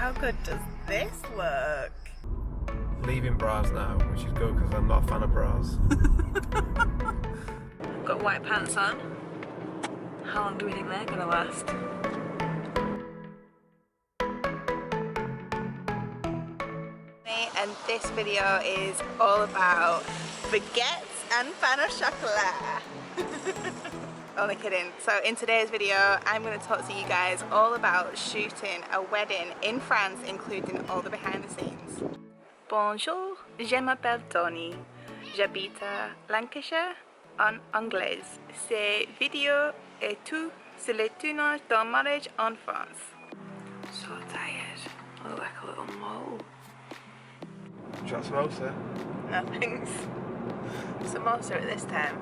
How good does this look? Leaving bras now, which is good because I'm not a fan of bras. Got white pants on. How long do we think they're gonna last? And this video is all about baguettes and pain au chocolat. Only kidding. So in today's video, I'm going to talk to you guys all about shooting a wedding in France, including all the behind the scenes. Bonjour, je m'appelle Toni. J'habite à Lancashire en anglais. Cette vidéo est tout sur le tournage d'un mariage en France. So tired. I look like a little mole. Do you want samosa? No thanks. Samosa at this time.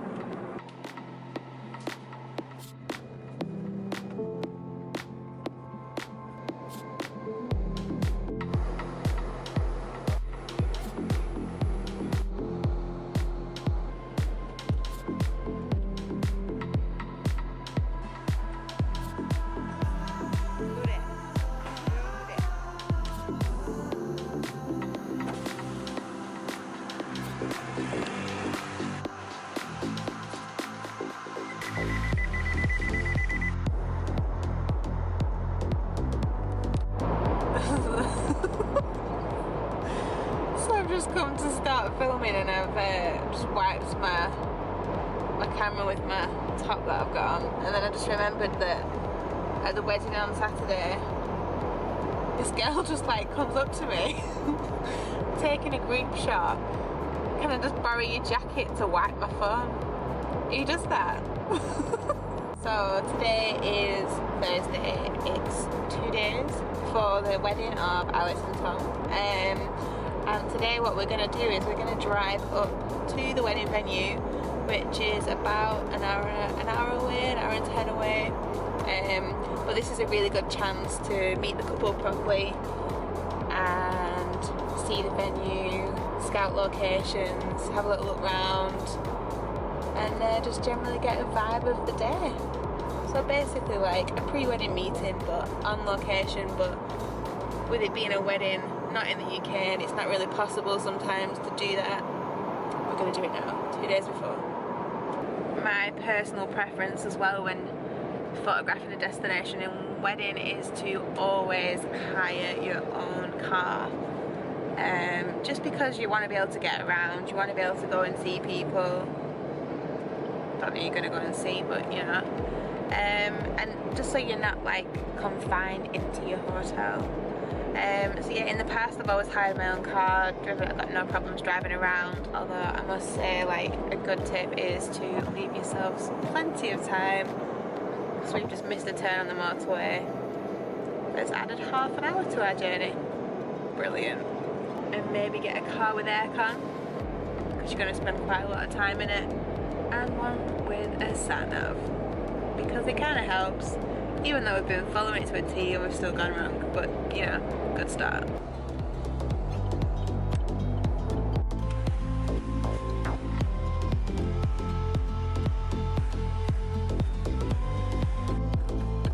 Just come to start filming and I've just wiped my camera with my top that I've got on, and then I just remembered that at the wedding on Saturday this girl just like comes up to me taking a group shot. Can I just borrow your jacket to wipe my phone? Who does that? So today is Thursday. It's 2 days for the wedding of Alice and Tom. And today what we're going to do is we're going to drive up to the wedding venue, which is about an hour away, an hour and 10 away. But this is a really good chance to meet the couple properly and see the venue, scout locations, have a little look round, and just generally get a vibe of the day. So basically like a pre-wedding meeting but on location, but with it being a wedding not in the UK and it's not really possible sometimes to do that, we're going to do it now, 2 days before. My personal preference as well when photographing a destination and wedding is to always hire your own car. Just because you want to be able to get around, you want to be able to go and see people. Don't know you're going to go and see, but you know. And just so you're not like confined into your hotel. So yeah, in the past I've always hired my own car, I've got no problems driving around, although I must say like a good tip is to leave yourselves plenty of time. So we've just missed a turn on the motorway. It's added half an hour to our journey. Brilliant. And maybe get a car with aircon, because you're going to spend quite a lot of time in it, and one with a sunroof, because it kind of helps. Even though we've been following it to a T and we've still gone wrong, but you know, good start.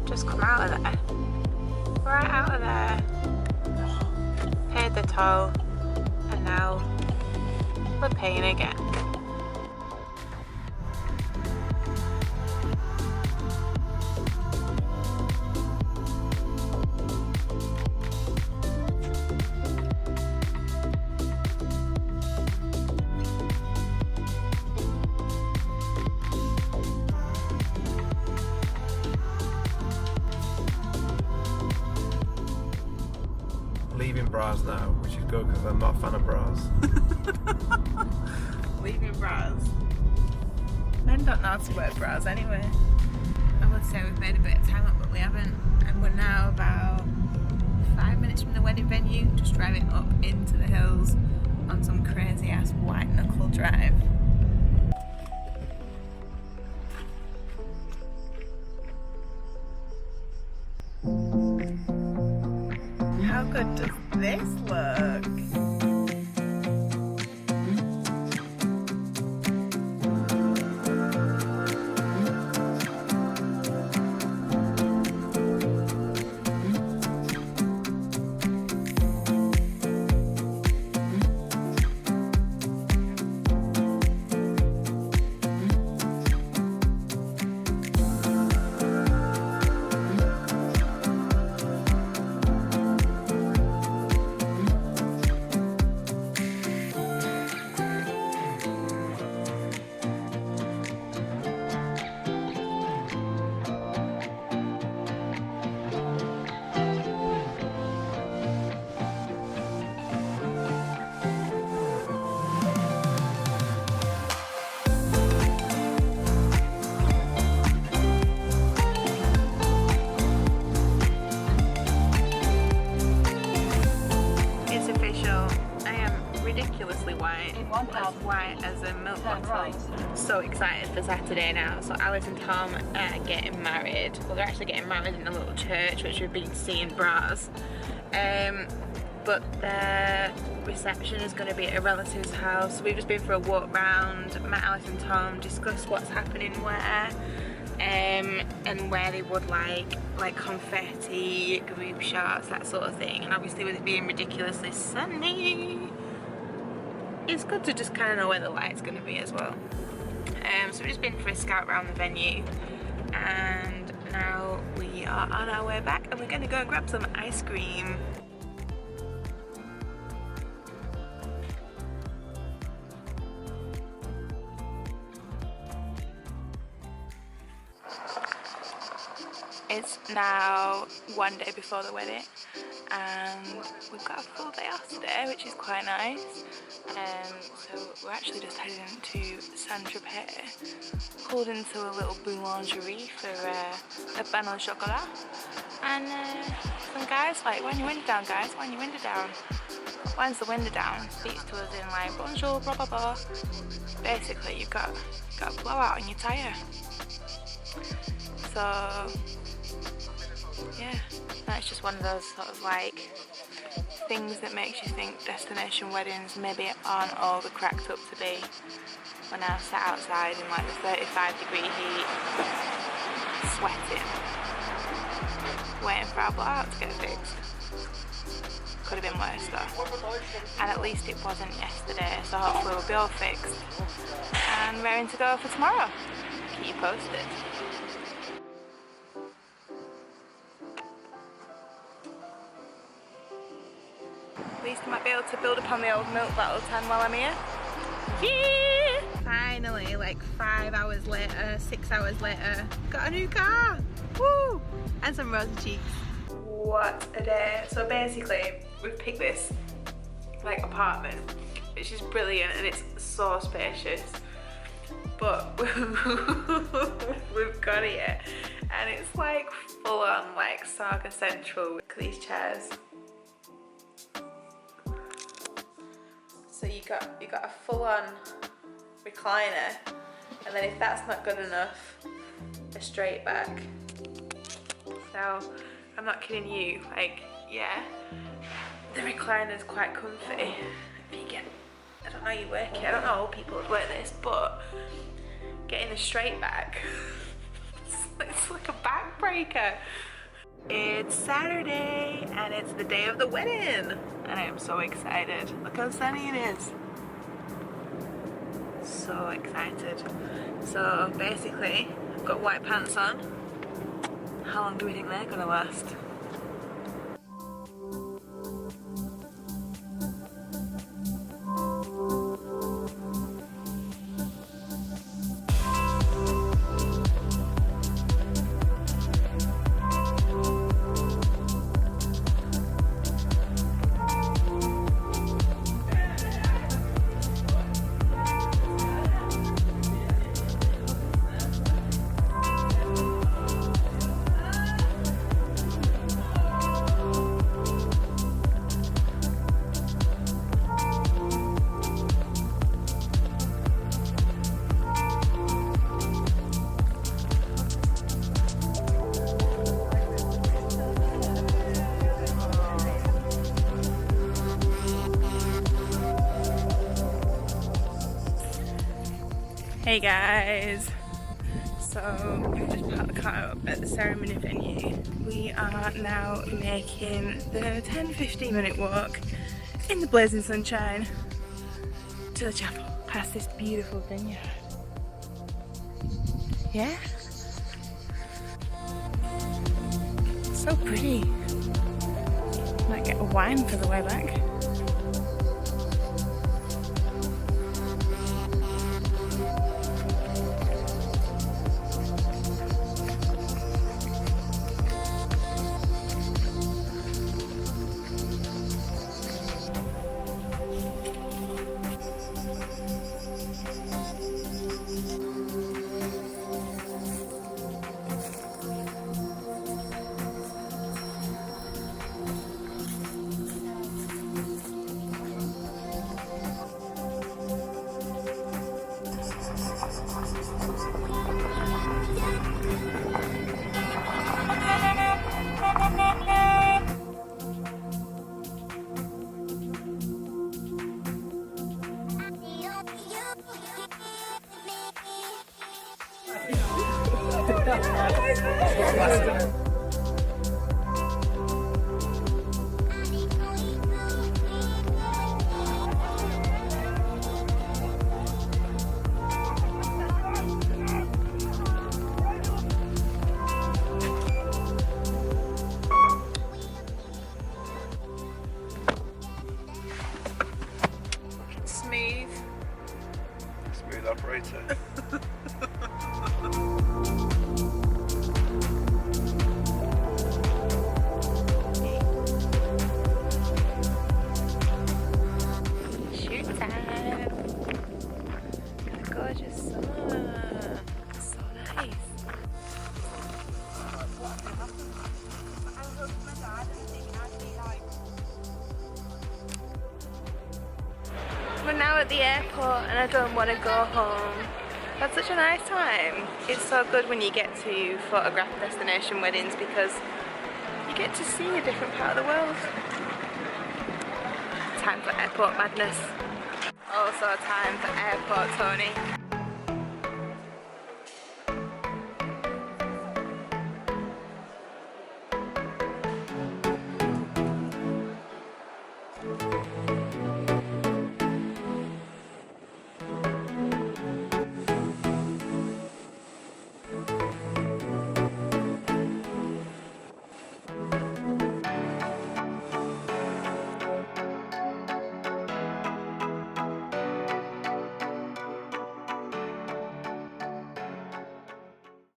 Just come out of there. Right out of there. Paid the toll, and now we're paying again. Leaving bras now, which is good because I'm not a fan of bras. Leaving bras. Men don't know how to wear bras anyway. I would say we've made a bit of time up, but we haven't. And we're now about 5 minutes from the wedding venue, just driving up into the hills on some crazy ass white knuckle drive. How good does this look? ridiculously white. As white as a milk bottle. So excited for Saturday now. So Alice and Tom are getting married. Well, they're actually getting married in a little church which we've been to see in Bras. But their reception is going to be at a relative's house. We've just been for a walk round, met Alice and Tom, discussed what's happening where, and where they would like confetti, group shots, that sort of thing. And obviously with it being ridiculously sunny, it's good to just kind of know where the light's going to be as well. So we've just been for a scout around the venue, and now we are on our way back and we're going to go and grab some ice cream. It's now one day before the wedding and we've got a full day off today, which is quite nice. So we're actually just heading to Saint-Tropez, pulled into a little boulangerie for a pain au chocolat, and some guys like, wind your window down guys, wind your window down. Winds the window down, speaks to us in like, bonjour, blah blah blah. Basically you've got a blowout on your tyre. So yeah, that's just one of those sort of like things that makes you think destination weddings maybe aren't all the cracked up to be. When I sat outside in like the 35-degree heat, sweating, waiting for our blowout to get fixed. Could have been worse though. And at least it wasn't yesterday, so hopefully we'll be all fixed and raring to go for tomorrow. Keep you posted. At least I might be able to build upon the old milk bottle tan while I'm here. Yeah! Finally, like 5 hours later, 6 hours later, got a new car! Woo! And some rosy cheeks. What a day. So basically, we've picked this like apartment, which is brilliant and it's so spacious. But we've got it here and it's like full on like Saga Central. Look at these chairs. So you got a full-on recliner, and then if that's not good enough, a straight back. So I'm not kidding you, like yeah, the recliner's quite comfy. If you get, I don't know how you work it, I don't know how people would work this, but getting the straight back, it's like a backbreaker. It's Saturday and it's the day of the wedding and I am so excited. Look how sunny it is. So excited. So basically I've got white pants on. How long do we think they're gonna last? Hey guys, so we just parked the car up at the ceremony venue. We are now making the 10-15 minute walk in the blazing sunshine to the chapel past this beautiful vineyard. Yeah? So pretty. Might get a wine for the way back. Smooth. Smooth operator. Shoot time. Gorgeous sun. So nice. We're now at the airport and I don't want to go home. Had such a nice time. It's so good when you get to photograph destination weddings because you get to see a different part of the world. Time for airport madness. Also time for airport Toni.